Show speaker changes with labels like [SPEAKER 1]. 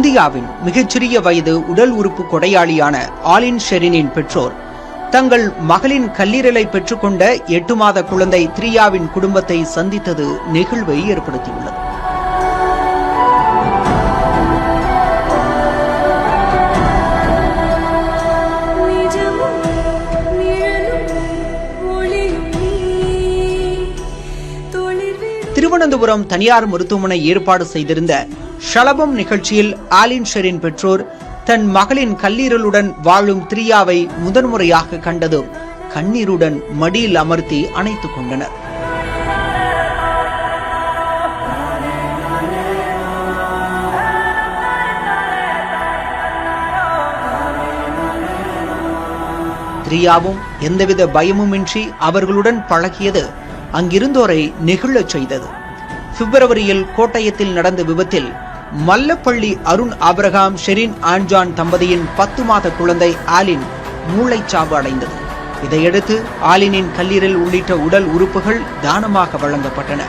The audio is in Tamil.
[SPEAKER 1] இந்தியாவின் மிகச்சிறிய வயது உடல் உறுப்பு கொடையாளியான ஆலின் ஷெரினின் பெற்றோர் தங்கள் மகளின் கல்லீரலை பெற்றுக்கொண்ட 8 மாத குழந்தை த்ரியாவின் குடும்பத்தை சந்தித்தது நெகிழ்வை ஏற்படுத்தியுள்ளது. திருவனந்தபுரம் தனியார் மருத்துவமனை ஏற்பாடு செய்திருந்த ஷலபம் நிகழ்ச்சியில் ஆலின் ஷெரின் பெற்றோர் தன் மகளின் கல்லீரலுடன் வாழும் த்ரியாவை முதன்முறையாக கண்டதும் கண்ணீருடன் மடியில் அமர்த்தி அணைத்துக் கொண்டனர். த்ரியாவும் எந்தவித பயமுமின்றி அவர்களுடன் பழகியது அங்கிருந்தோரை நெகிழச் செய்தது. பிப்ரவரியில் கோட்டயத்தில் நடந்த விபத்தில் மல்லப்பள்ளி அருண் ஆபிரகாம் ஷெரின் ஆன்ஜான் தம்பதியின் 10 மாத குழந்தை ஆலின் மூளைச்சாவு அடைந்தது. இதையடுத்து ஆலினின் கல்லீரல் உள்ளிட்ட உடல் உறுப்புகள் தானமாக வழங்கப்பட்டன.